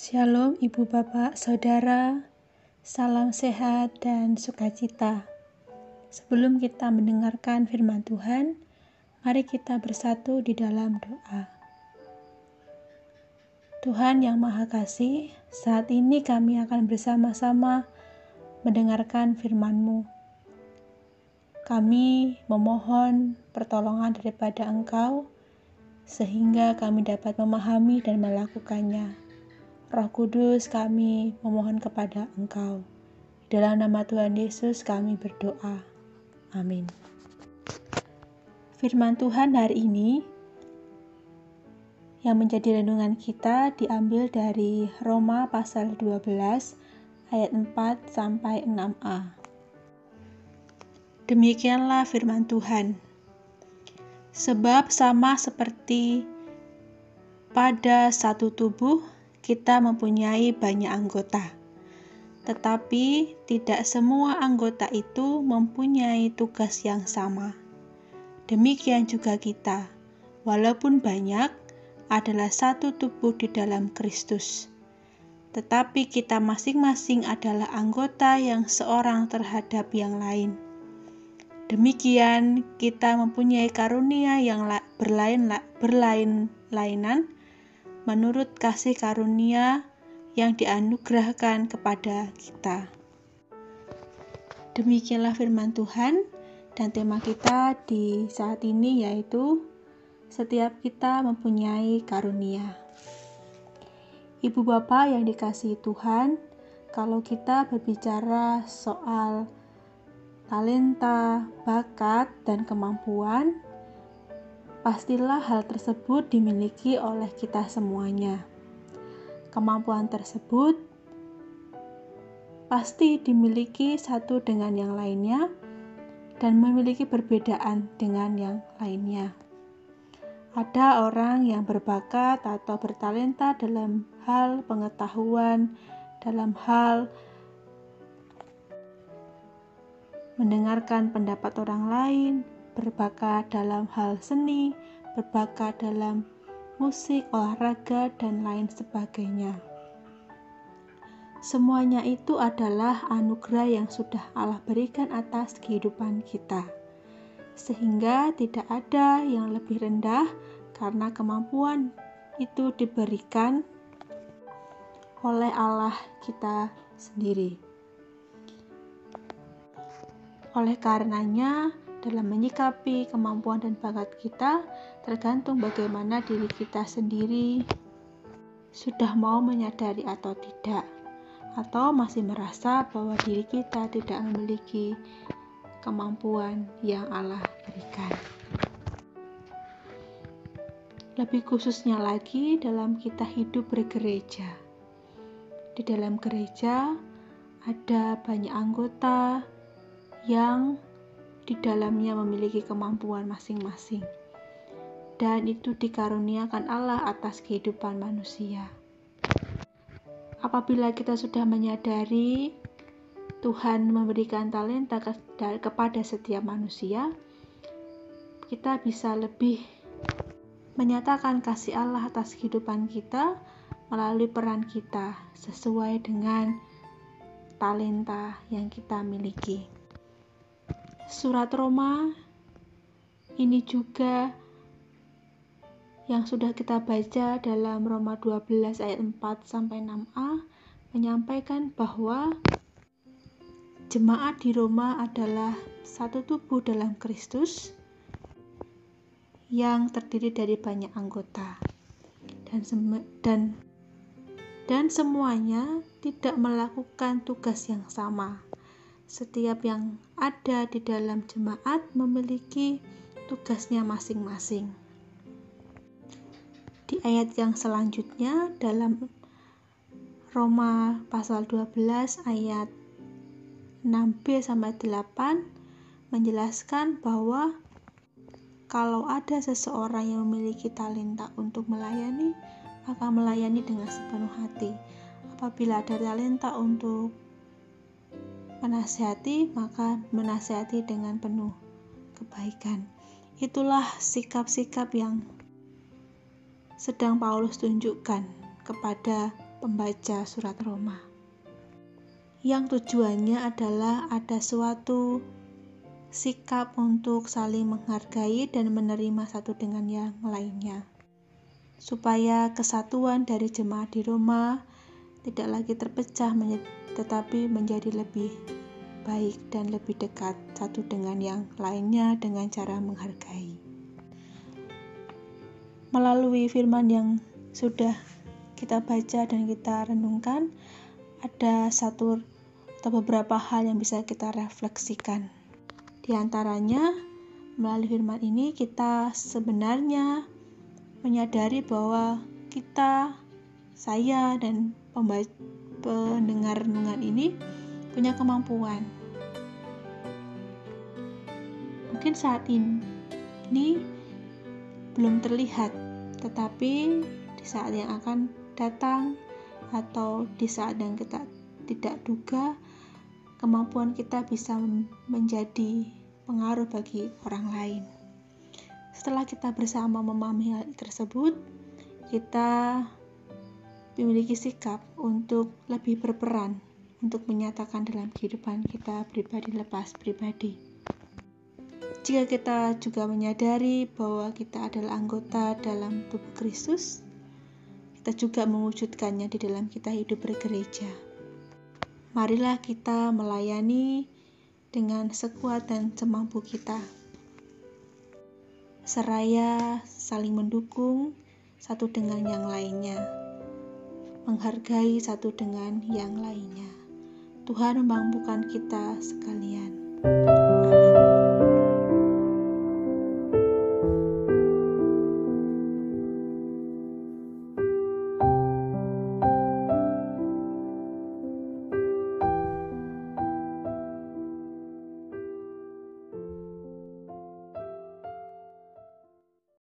Shalom Ibu Bapak Saudara, salam sehat dan sukacita. Sebelum kita mendengarkan firman Tuhan, mari kita bersatu di dalam doa. Tuhan yang Maha Kasih, saat ini kami akan bersama-sama mendengarkan firman-Mu. Kami memohon pertolongan daripada Engkau, sehingga kami dapat memahami dan melakukannya. Roh Kudus, kami memohon kepada Engkau. Dalam nama Tuhan Yesus kami berdoa. Amin. Firman Tuhan hari ini yang menjadi renungan kita diambil dari Roma pasal 12 ayat 4 sampai 6a. Demikianlah firman Tuhan. Sebab sama seperti pada satu tubuh kita mempunyai banyak anggota, tetapi tidak semua anggota itu mempunyai tugas yang sama. Demikian juga kita, walaupun banyak, adalah satu tubuh di dalam Kristus. Tetapi kita masing-masing adalah anggota yang seorang terhadap yang lain. Demikian kita mempunyai karunia yang berlain-lainan, menurut kasih karunia yang dianugerahkan kepada kita. Demikianlah firman Tuhan, dan tema kita di saat ini yaitu setiap kita mempunyai karunia. Ibu Bapak yang dikasihi Tuhan, kalau kita berbicara soal talenta, bakat, dan kemampuan, pastilah hal tersebut dimiliki oleh kita semuanya. Kemampuan tersebut pasti dimiliki satu dengan yang lainnya dan memiliki perbedaan dengan yang lainnya. Ada orang yang berbakat atau bertalenta dalam hal pengetahuan, dalam hal mendengarkan pendapat orang lain, berbakat dalam hal seni, berbakat dalam musik, olahraga, dan lain sebagainya. Semuanya itu adalah anugerah yang sudah Allah berikan atas kehidupan kita. Sehingga tidak ada yang lebih rendah karena kemampuan itu diberikan oleh Allah kita sendiri. Oleh karenanya, dalam menyikapi kemampuan dan bakat kita, tergantung bagaimana diri kita sendiri sudah mau menyadari atau tidak, atau masih merasa bahwa diri kita tidak memiliki kemampuan yang Allah berikan. Lebih khususnya lagi dalam kita hidup bergereja. Di dalam gereja ada banyak anggota yang di dalamnya memiliki kemampuan masing-masing, dan itu dikaruniakan Allah atas kehidupan manusia. Apabila kita sudah menyadari Tuhan memberikan talenta kepada setiap manusia, kita bisa lebih menyatakan kasih Allah atas kehidupan kita melalui peran kita sesuai dengan talenta yang kita miliki. Surat Roma ini juga yang sudah kita baca dalam Roma 12 ayat 4 sampai 6a menyampaikan bahwa jemaat di Roma adalah satu tubuh dalam Kristus yang terdiri dari banyak anggota dan semuanya tidak melakukan tugas yang sama. Setiap yang ada di dalam jemaat memiliki tugasnya masing-masing. Di ayat yang selanjutnya dalam Roma pasal 12 ayat 6b sampai 8 menjelaskan bahwa kalau ada seseorang yang memiliki talenta untuk melayani, maka melayani dengan sepenuh hati. Apabila ada talenta untuk menasihati, maka menasihati dengan penuh kebaikan. Itulah sikap-sikap yang sedang Paulus tunjukkan kepada pembaca surat Roma, yang tujuannya adalah ada suatu sikap untuk saling menghargai dan menerima satu dengan yang lainnya, supaya kesatuan dari jemaat di Roma tidak lagi terpecah tetapi menjadi lebih baik dan lebih dekat satu dengan yang lainnya dengan cara menghargai. Melalui firman yang sudah kita baca dan kita renungkan, ada satu atau beberapa hal yang bisa kita refleksikan. Di antaranya, melalui firman ini kita sebenarnya menyadari bahwa saya dan pendengar renungan ini punya kemampuan. Mungkin saat ini belum terlihat, tetapi di saat yang akan datang atau di saat yang kita tidak duga, kemampuan kita bisa menjadi pengaruh bagi orang lain. Setelah kita bersama memahami hal tersebut, kita memiliki sikap untuk lebih berperan untuk menyatakan dalam kehidupan kita pribadi lepas pribadi. Jika kita juga menyadari bahwa kita adalah anggota dalam tubuh Kristus, kita juga mewujudkannya di dalam kita hidup bergereja. Marilah kita melayani dengan sekuat dan semampu kita, seraya saling mendukung satu dengan yang lainnya, menghargai satu dengan yang lainnya. Tuhan memampukan kita sekalian.